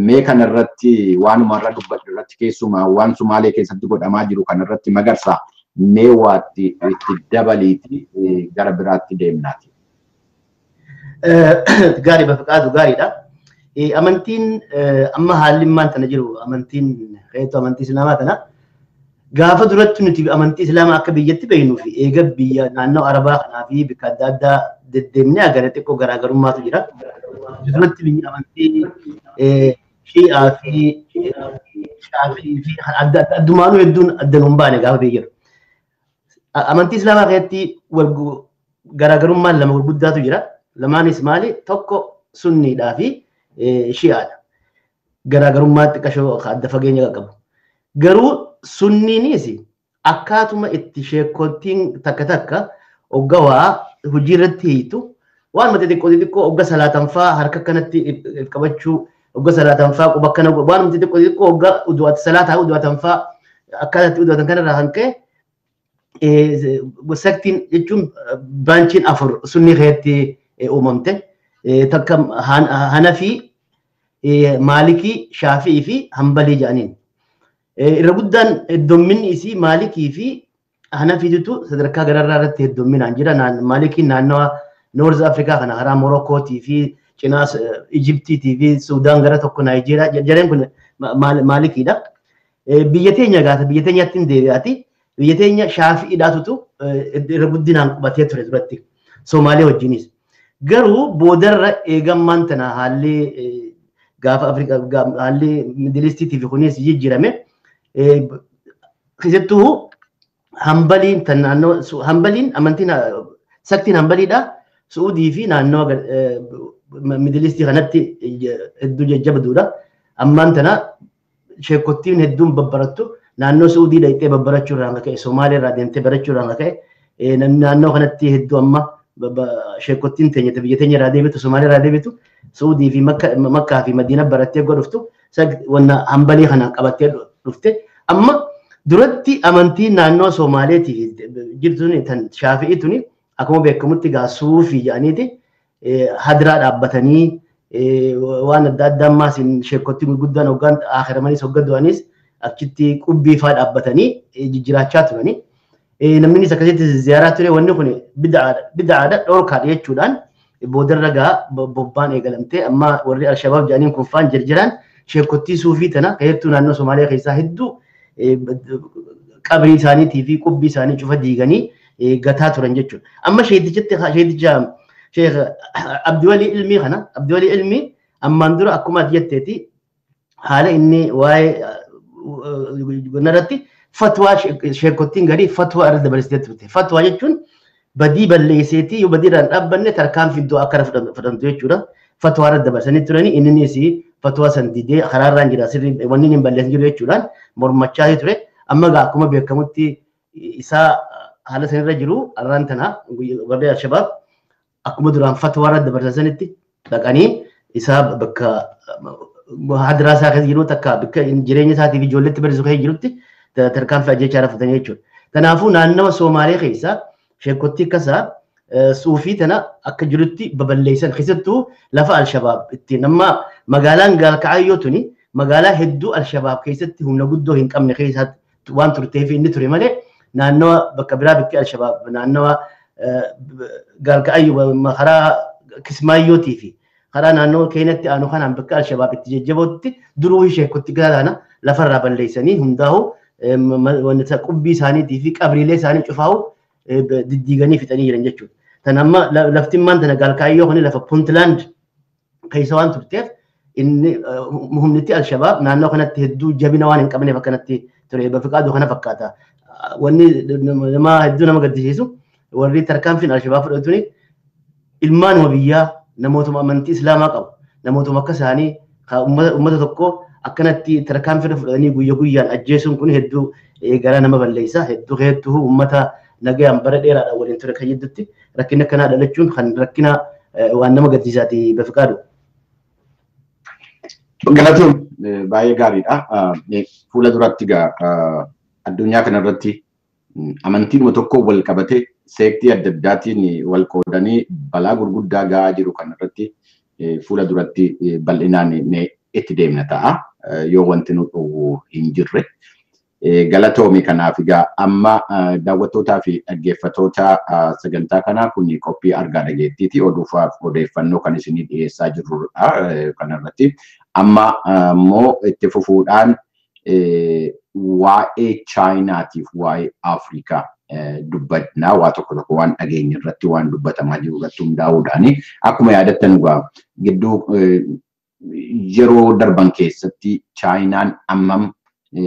Mee kanarratti waanuma irra dubbadhu irratti keessumaa waan Sumaalee keessatti godhamaa jiru kanarratti Magarsaa mee waatti itti dabaliiti gara biraatti deemnaati. Gaarii Bafqaadu gaariidha. Amantiin amma haalli maan tana jiru amantiin reetu amantii Islaamaa tana gaafa duratti nuti amantii Islaamaa akka biyyatti beeknuu fi eega biyya naannoo Arabaa kanaa fi bakka adda addaa deddeemnee agarra xiqqoo garaagarummaatu jira. Duratti biyya amantii Shi'aa fi Shaafii fi addumaanuu hedduun addan hin baane gaafa beekamu. Amantii Islaamaa keessatti garaagarummaan lama gurguddaatu jira. Lamaanis maali? Tokko sunniidhaa fi Shi'aadha. Garaagarummaa xiqqashoo adda fageenya qabu. Garuu sunniinis akkaatuma itti sheekottiin takka takka oggawaa hojii irratti hiitu waan mata xiqqoo ogga salaatanfaa harka kanatti qabachuu ogga salaatanfaa quba kana waan mata xiqqoo ogga udu'at salaataa udu'atanfaa akkaatatti udu'atan kanarraa kan ka'e saktiin jechuun baanchiin afur sunnii keessatti uumamte takka Hanafii Maalikii Shaafii fi Hambalii jedhaniin. Irra guddaan hedduminni isii Maalikii fi Hanafiitu sadarkaa gararraa irratti hedduminaan jira. Maalikiin naannawa Noorz Afrikaa kana karaa Morokootii fi cinaa Ijiptiitii fi Suudaan gara tokko Naayijeeriyaa jareen kun Maalikiidha. Biyya teenya gaata biyya teenyatti hin deebi'aati. Biyya teenya Shaafiidhaatutu irra guddinaan qubatee ture duratti Somaalee wajjinis. Garuu boodarra eegammaan tana haalli gaafa Afrikaa haalli Midilistii fi kunis jijjiirame. Keessattuu Hambaliin tan naannoo Hambaliin amantiin saktiin Hambaliidha. Suudii fi naannoo Midilistii kanatti hedduu jajjabduudha. Ammaan tana sheekottiin hedduun babbarattu naannoo Suudii dhaqxee babbarachuu irraa ka'e Somaalee irraa deemtee barachuu irraa ka'e naannoo kanatti hedduu amma sheekottiin teenya biyya teenya irraa deebitu Somaalee irraa deebitu Suudii fi Makkaa fi Madiina barattee godhuftu wanna Hambalii kana qabattee dhufte amma duratti amantiin naannoo Somaaleetiif jirtuun tan Shaafi'iituun akkuma beekamutti gaa suufii jedhaniiti hadiraa dhaabbatanii waan adda addaa ammaas sheekottiin gurguddaan hoggaan akhiramaniis hoggaddu'anis achitti qubbii fa'aa dhaabbatanii jijjiraachaa turanii. Namni akkasitti ziyaaraa ture wanni kun bid'aadha dhorkaadha jechuudhaan boodarra gaa bobbaan eegalamtee amma warri Alshabaab jedhaniin kun faan jirjiraan sheekottii suufii tana hedduu naannoo Somaaliyaa keessaa hedduu qabrii isaaniitii fi qubbii isaanii cufa diiganii gataa turan jechuudha. Amma sheeticha Sheekh Abdiwalii Ilmii kana Abdiwalii Ilmii ammaan dura akkuma ati jetteeti haala inni waa'ee irratti fatwaa sheekottiin garii fatwaa irra dabarsitee turte. Fatwaa jechuun badii balleesseetii yoo badii irraan dhaabbanne tarkaanfii iddoo akka fudhamtu jechuudha. Fatwaa irra dabarsanii turanii innis fatwaa san didee karaarraan jira sirrii wanni hin balleessin jiru jechuudhaan mormachaa ture. Amma gaa akkuma beekamutti isaa haala sanirra jiru arraan tana warri Alshabaab akkuma duraan fatwaa irra dabarsanitti dhaqanii isaa bakka hadiraa isaa keessa jiru takka bakka jireenya isaatii fi ijoolleetti barsiisuu keessa jirutti tarkaanfii ajjechaa rafatanii jechuudha. Kanaafuu naannawa Somaalee keessaa sheekottii akkasaa suufii tana akka jirutti baballeessan keessattuu lafa Alshabaab ittiin amma magaalaan Gaalka'ayyoo tuni magaalaa hedduu Alshabaab keessatti humna guddoo hin qabne keessatti waan turteef inni ture malee naannawa bakka biraa bakki Alshabaab naannawa Gaalka'ayyoo karaa Kismaayyootii fi karaa naannoo keenyatti aanu kanaan bakka Alshabaab itti jajjabootti duruu sheekottii kana lafarraa balleessanii hundaa'u wanta qubbii isaaniitii fi qabriilee isaanii cufaa'u diddiiganii fixanii jiran jechuudha. Tan amma laftiin maan tana Gaalka'ayyoo kun lafa Puntland keessa waan turteef inni humnitti Alshabaab naannoo kanatti hedduu jabina waan hin qabneef akkanatti ture Bafqaaduu kana fakkaata. Wanni nama hedduu nama gaddisiisu warri tarkaanfiin Alshabaab fudhatuni ilmaanuma biyyaa namootuma amantii Islaamaa qabu namootuma akka isaanii uummata tokko akkanatti tarkaanfii fudhatanii guyyaa guyyaan ajjeesuun kun hedduu gara nama balleessa hedduu uummata nagayaan bara dheeraadhaan waliin ture kan jidduutti rakkina akkanaa dhalachuun kan rakkina waan nama gaddisiisaati Bafqaadu. Galatoon baay'ee gaariidha. Fuula duratti addunyaa kanarratti amantiin tokko wal qabate seektii adda addaatiin wal qoodanii balaa gurguddaa gahaa jiru kanarratti fuula duratti bal'inaan itti deemna ta'a yoo wanti nu dhowwu hin jirre. Galatoomi kanaaf egaa amma daawwattootaa fi dhaggeeffattoota sagantaa kanaa kun qophii argaa dhageettiiti oduufaaf odeeffannoo kan isinii dhiyeessaa jirrudha kanarratti. Amma immoo itti fufuudhaan waa'ee Chaayinaatiif waa'ee Afrikaa dubbannaa waa tokko waan dhageenye irratti waan dubbatamaa jiru irratti hundaa'uudhaan akkuma yaadattan gidduu yeroo darban keessatti Chaayinaan ammam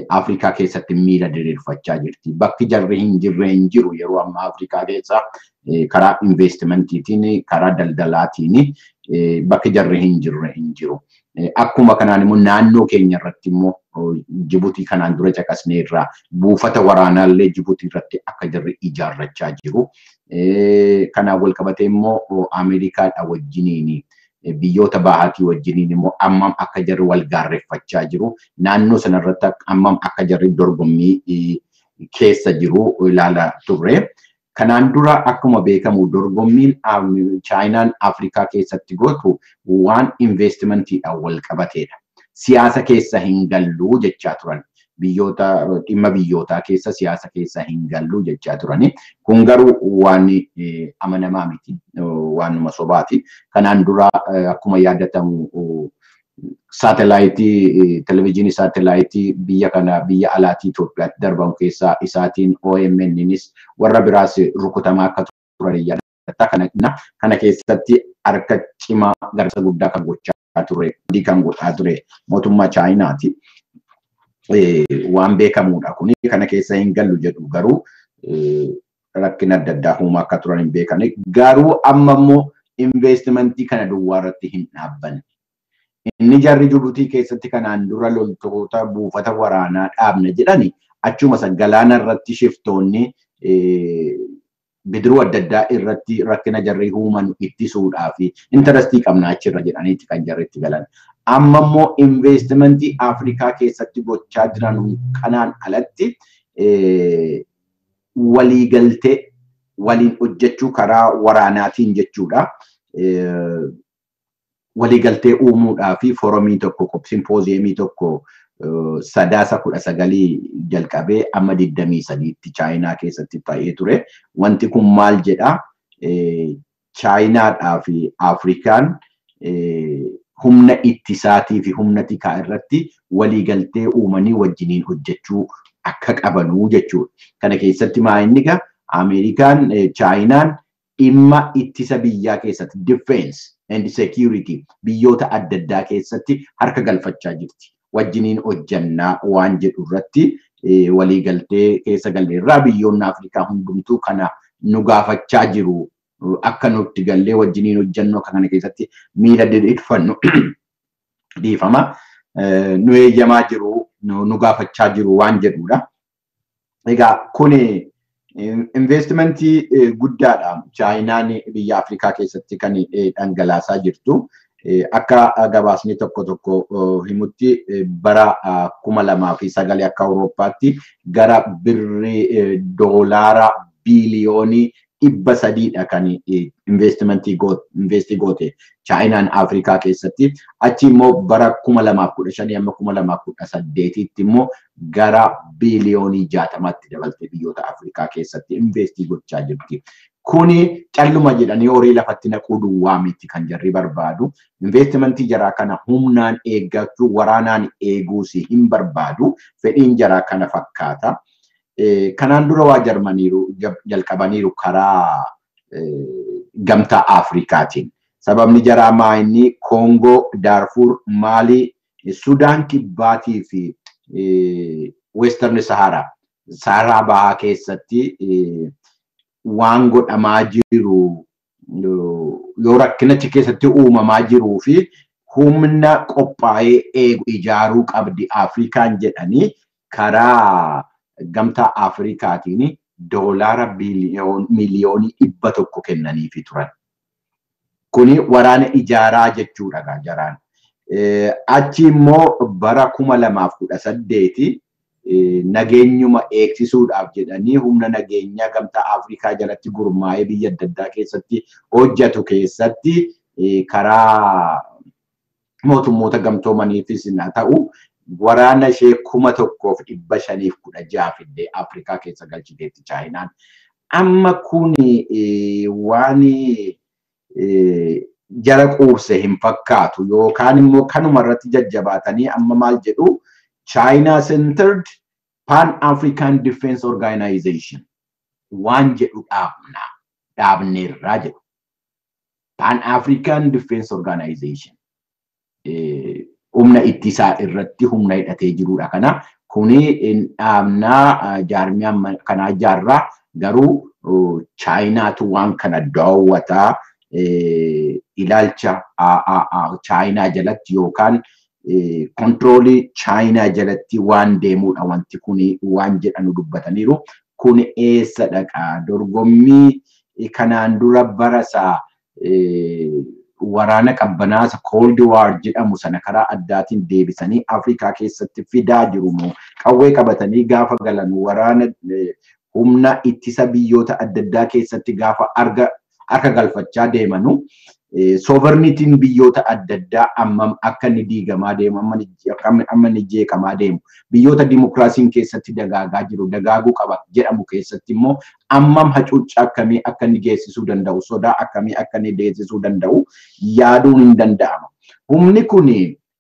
Afrikaa keessatti miila diriirfachaa jirti. Bakki jarri hin jirre hin jiru yeroo amma Afrikaa keessa karaa investimantiitiin karaa daldalaatiin bakki jarri hin jirre hin jiru. Akkuma kanaan immoo naannoo keenya irratti immoo Jibuutii kanaan dura caqasnee irraa buufata waraanaallee Jibuutii irratti akka jarri ijaarrachaa jiru. Kanaan wal qabatee immoo Ameerikaadha wajjiniini. Biyyoota bahaatii wajjiniin immoo ammam akka jarri wal gaarreeffachaa jiru. Naannoo sanarratti ammam akka jarri dorgommii keessa jiru ilaalaa turre. Kanaan dura akkuma beekamu dorgommiin Chaayinaan Afrikaa keessatti gootu waan investimantiidhaan wal qabateedha. Siyaasa keessa hin gallu jechaa turan. Biyyoota dhimma biyyootaa keessa siyaasa keessa hin gallu jechaa turani. Kun garuu waan amanamaa miti waanuma sobaati. Kanaan dura akkuma yaadatamu saatelaayitii televezyiinii saatelaayitii biyya kana biyya alaatii Itoophiyaatti darbamu keessaa isaatiin OMN'nis warra biraas rukutamaa akka turan yaadata. Kana keessatti harka cimaa garsa guddaa kan gochaa ture kan godhaa ture mootummaa Chaayinaati. Waan beekamuudha kuni kana keessa hin gallu jedhu garuu rakkina adda addaa uumaa akka turan hin beekani. Garuu amma immoo investimentii kana duwwaa irratti hin dhaabbanne. Inni jarri Jibuutii keessatti kanaan dura loltoota buufata waraanaa dhaabna jedhani achuma galaana irratti shiftoonni bidiruu adda addaa irratti rakkina jarri uuman ittisuudhaa fi intarastii qabna achirra jedhaniiti kan jarri itti galan. Amma immoo investimentii Afrikaa keessatti gochaa jiran kanaan alatti waliigaltee waliin hojjechuu karaa waraanaatiin jechuudha. Waliigaltee uumuudhaa fi foorumii tokko simpooziyemii tokko sadaasa 19 jalqabee amma 23tti Chaayinaa keessatti ta'ee ture. Wanti kun maal jedhaa? Chaayinaadhaa fi Afrikaan humna ittisaatii fi humna tikaa irratti waliigaltee uumanii wajjiniin hojjechuu akka qabanuu jechuudha. Kana keessatti maa inni egaa Ameerikaan Chaayinaan dhimma ittisa biyyaa keessatti defense and security biyyoota adda addaa keessatti harka galfachaa jirti. Wajjiniin hojjannaa waan jedhu irratti waliigaltee keessa galleerraa biyyoonni Afrikaa hundumtuu kana nu gaafachaa jiru. Akka nutti gallee wajjiniin hojjannoo kana keessatti miila diriirfannu dhiifama nu eeyyamaa jiru nu gaafachaa jiru waan jedhudha. Egaa kun investimentii guddaadha. Chaayinaan biyya Afrikaa keessatti kan dhangalaasaa jirtu. Akka gabaasni tokko himutti bara 2009 akka Awurooppaatti gara birrii doolaara biiliyoonii 300 kan investimentii goote Chaayinaan Afrikaa keessatti. Achi immoo bara 2015 amma 2018tti immoo gara biiliyoonii 60tti dabalte biyyoota Afrikaa keessatti investii gochaa jirti. Kuni calluma jedhanii horii lafatti naquu duwwaa miti kan jarri barbaadu. Investimentii jaraa kana humnaan eeggachuu waraanaan eeguus hin barbaadu. Fedhiin jaraa kana fakkaata. Kanaan dura waa jalqabaniiru karaa gamtaa Afrikaatiin. Sababni jaraa maa inni Koongoo, Daarfur, Maalii, Sudaan Kibbaatii fi Western Saharaa bahaa keessatti waan godhamaa jiru yoo rakkinachi keessatti uumamaa jiruu fi humna qophaa'ee eegu ijaaruu qabdi Afrikaan jedhanii karaa gamtaa Afrikaatiin doolaara miliyoonii 100 kennaniifi turan. Kuni waraana ijaaraa jechuudha jaraan. Achi immoo bara 2018 nageenyuma eegsisuudhaaf jedhanii humna nageenyaa gamtaa Afrikaa jalatti gurmaa'ee biyya adda addaa keessatti hojjetu keessatti karaa mootummoota gamtoomaniifis haa ta'u waraana ishee 1,516 fidee Afrikaa keessa galchiteetti Chaayinaan. Amma kun waan jara quubse hin fakkaatu yookaan immoo kanuma irratti jajjabaatanii amma maal jedhu China centered Pan-African Defense Organization waan jedhu dhaabneerraa jedhu. Pan-African Defense Organization humna ittisaa irratti humna hidhatee jirudha kana. Kuni dhaabnaa jaarmiyaa kanaa ijaarraa garuu Chaayinaatu waan kana daawwataa ilaalcha Chaayinaa jalatti yookaan kontroolii Chaayinaa jalatti waan deemudha wanti kuni waan jedhanu dubbataniiru. Kun eessa dhaqa dorgommii kanaan dura barasaa waraana qabbanaasa Cold War jedhamu sana karaa addaatiin deebisanii Afrikaa keessatti fidaa jiru moo qawwee qabatanii gaafa galan waraana humna ittisa biyyoota adda addaa keessatti gaafa harka galfachaa deemanu sovereigntiin biyyoota adda addaa ammam akka inni diigamaa deemu amma inni jeeqamaa deemu biyyoota dimokiraasiin keessatti dagaagaa jiru dagaaguu qaba jedhamu keessatti immoo ammam hacuuccaa akkamii akka inni geessisuu danda'u sodaa akkamii akka inni geessisuu danda'u yaaduun hin danda'ama. Humni kun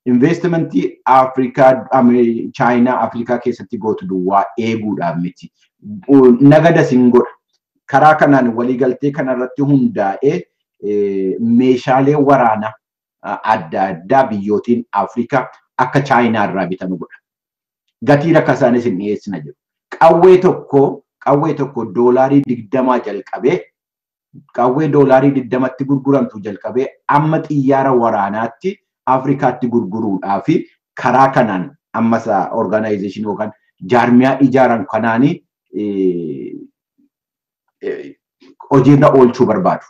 investimentii Afrikaa Chaayinaa Afrikaa keessatti gootu duwwaa eeguudhaaf miti. Nagada sin godha. Karaa kanaan waliigaltee kanarratti hundaa'ee meeshaalee waraanaa adda addaa biyyootiin Afrikaa akka Chaayinaa irraa bitamu godha. Gatii rakkasaanis hin dhiyeessina jiru. Qawwee tokko doolaarii 20 jalqabee qawwee doolaarii 20tti gurguramtu jalqabee amma xiyyaara waraanaatti Afrikaatti gurguruudhaa fi karaa kanaan ammas organization yookaan jaarmiyaa ijaaran kanaanii hojiirra oolchuu barbaadu.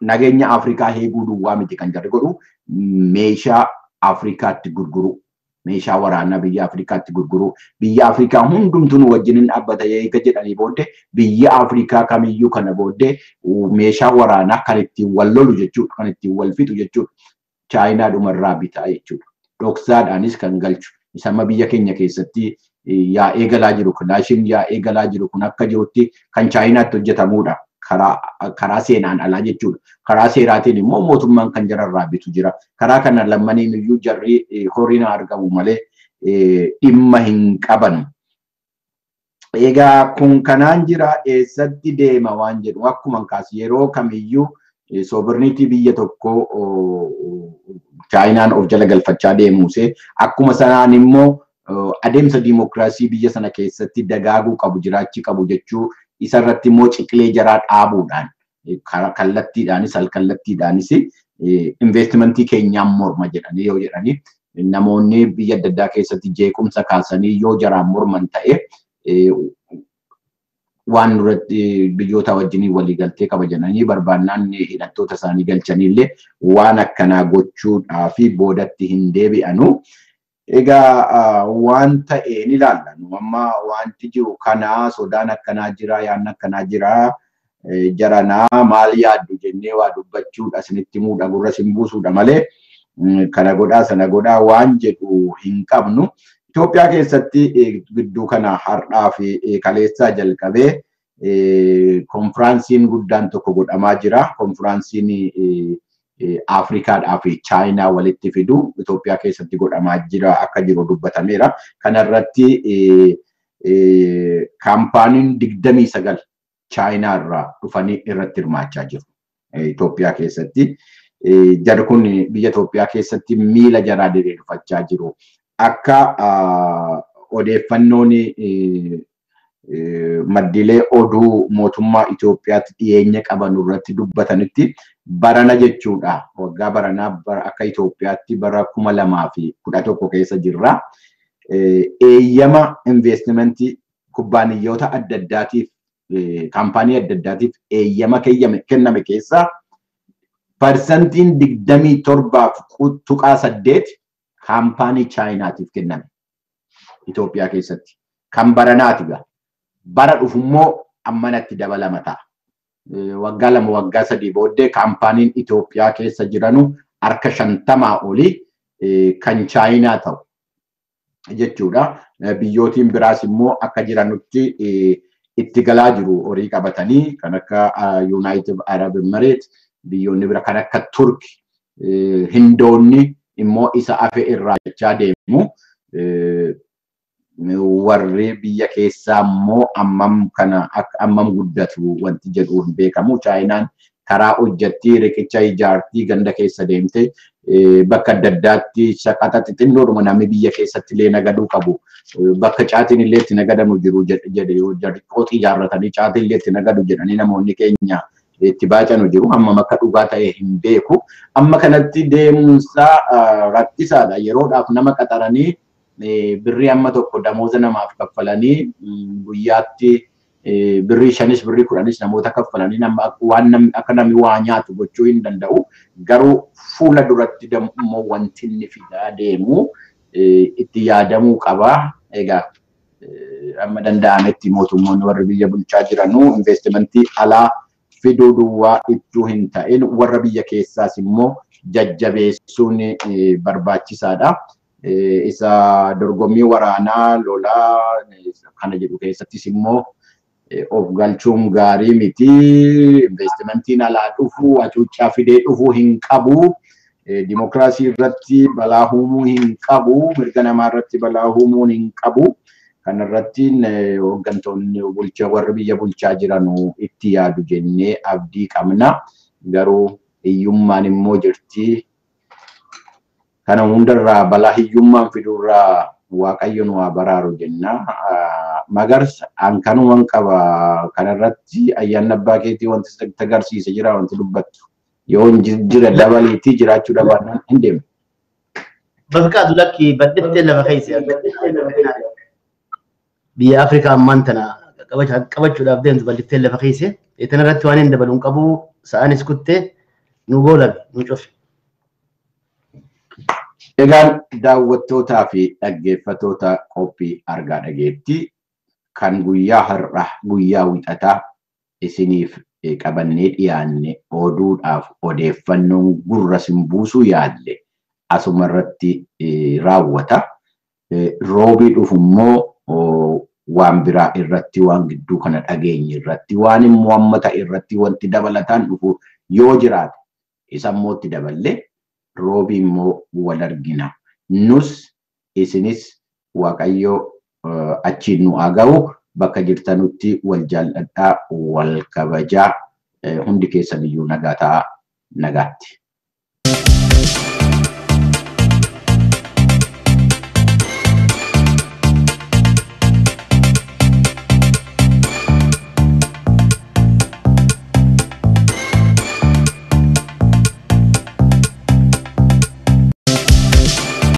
Nageenya Afrikaa eeguu duwwaa miti kan jarri godhu meeshaa Afrikaatti gurguru. Meeshaa waraanaa biyya Afrikaatti gurguru. Biyya Afrikaa hundumtuu wajjin dhaabbata eega jedhanii booddee biyya Afrikaa kamiyyuu kana booddee meeshaa waraanaa kan ittiin wal lolu jechuudha. Kan ittiin wal fixu jechuudha. Chaayinaa dhumarraa bitaa jechuudha. Dhoksaadhaanis kan galchu. Isamma biyya keenya keessatti yaa'ee galaa jiru kilaashiin yaa'ee galaa jiru kun akka jirutti kan Chaayinaatti hojjetamudha. Karaa seenaan alaa jechuudha. Karaa seeraatiin immoo mootummaan kan jararraa bitu jira. Karaa kana lammaniin iyyuu jarri horiin argamu malee dhimma hin qaban. Egaa kun kanaan jira eessatti deema waan jedhu akkuma kaas yeroo kamiyyuu sovereignty biyya tokko Chaayinaan of jala galfachaa deemuse akkuma sanaan immoo adeemsa dimokiraasii biyya sana keessatti dagaaguu qabu jiraachii qabu jechuu isarratti immoo ciqilee jaraa dhaabuudhaan kallattiidhaanis alkallattiidhaanis investimentii keenyaan morma jedhanii yoo jedhanii namoonni biyya adda addaa keessatti jeequmsa kaasanii yoo jaraan morman ta'e waan duratti biyyoota wajjinii waliigaltee kabajanii barbaannaan hidhattoota isaanii galchaniillee waan akkanaa gochuudhaa fi boodatti hin deebi'anu. Egaa waan ta'e ni ilaalla. Amma wanti jiru kana sodaan akkanaa jira yaanni akkanaa jira jaranaa maal yaaddu jennee waa dubbachuudha isinitti muudha gurra sin buusuudha malee kana godhaa sana godhaa waan jedhu hin qabnu. Itoophiyaa keessatti gidduu kana har'aa fi kaleessaa jalqabee konfiraansiin guddaan tokko godhamaa jira. Konfiraansiin Afrikaadhaa fi Chaayinaa walitti fidu Itoophiyaa keessatti godhamaa jira akka jiru dubbatameera. Kanarratti kaampaaniin 29 Chaayinaa irraa dhufanii irratti hirmaachaa jiru. Itoophiyaa keessatti jarri kun biyya Itoophiyaa keessatti miila jaraa diriirfachaa jiru. Akka odeeffannoon maddilee oduu mootummaa Itoophiyaatti dhiyeenya qaban irratti dubbatanitti barana jechuudha. Waggaa baranaa akka Itoophiyaatti bara 2011 keessa jirra. Eeyyama investimentii kubbaaniyyoota adda addaatiif kaampaanii adda addaatiif eeyyama kenname keessaa parsantiin 27.8 kaampaanii Chaayinaatiif kenname. Itoophiyaa keessatti. Kan baranaati gaa. Bara dhufummoo ammanatti dabalama ta'a. Waggaa 2 waggaa 3 booddee kaampaaniin Itoophiyaa keessa jiranu harka 50 olii kan Chaayinaa ta'u jechuudha. Biyyootiin biraas immoo akka jiranutti itti galaa jiru horii qabatanii kan akka United Arab Emirates biyyoonni bira kan akka Turki Hindoonni immoo isa hafe irraa jechaa deemu. Warri biyya keessaa immoo ammam guddatu wanti jedhu hin beekamu. Chaayinaan karaa hojjettii riqicha ijaartii ganda keessa deemte bakka adda addaatti shaqaxa xixinnoodhuma namni biyya keessatti illee nagaduu qabu. Bakka caatiin illee itti nagadamu jiru jedhe qooxii ijaarratanii caatiin illee itti nagadu jedhanii namoonni keenya itti baacanu jiru. Amma akka dhugaa ta'e hin beeku. Amma kanatti deemuunsaa rakkisaadha. Yeroodhaaf nama qaxaranii birrii amma tokko damooza namaaf kaffalanii guyyaatti birrii 5 birrii 10 namoota kaffalanii waan akka namni waa nyaatu gochuu hin danda'u. Garuu fuula duratti immoo wanti inni fidaa deemu itti yaadamuu qaba. Egaa amma danda'ametti mootummoonni warri biyya bulchaa jiranuu investimentii alaa fiduu duwwaa ittuu hin ta'in warra biyya keessaas immoo jajjabeessuun barbaachisaadha. Isa dorgommii waraanaa lolaa kana jedhu keessattis immoo of galchuun gaarii miti. Investimentiin alaa dhufu hacuuccaa fidee dhufu hin qabu. Dimokiraasii irratti balaa uumuu hin qabu. Mirga namaa irratti balaa uumuu hin qabu. Kan irratti hooggantoonni warri biyya bulchaa jiran itti yaadu jennee abdii qabna. Garuu hiyyummaan immoo jirti. Kana hundarraa balaa hiyyummaan fidurraa Waaqayyoon waa baraaru jenna. Magarsa hankanuman qaba. Kanarratti ayyaanni abbaa keetii wanti sitti agarsiise jira wanti dubbattu. Yoo jira dabaleetii jiraachuu dhabaannaan hin deemne. Bakka lakki baddettee lafa keessa biyya Afrikaa ammaan tana qabachuudhaaf deemtu baddettee lafa keessa. Eetan irratti waan hin dabaluun qabu sa'aanis kuttee nu goolabe nu cufe. Egaan daawwattootaa fi dhaggeeffattoota qophii argaa dhageetti kan guyyaa har'a guyyaa wixataa isiniif qabannee dhiyaanne oduudhaaf odeeffannoon gurra sin buusuu yaalle asuma irratti raawwata. Roobii dhufu immoo waan biraa irratti waan gidduu kana dhageenye irratti waan immoo hammata irratti wanti dabalataan dhufu yoo jiraate isa immoo itti daballee roobii immoo wal argina. Nus isinis Waaqayyo achiin nu haa ga'u. Bakka jirtanutti wal jaalladhaa wal kabajaa hundi keessan iyyuu nagaa ta'aa nagaatti.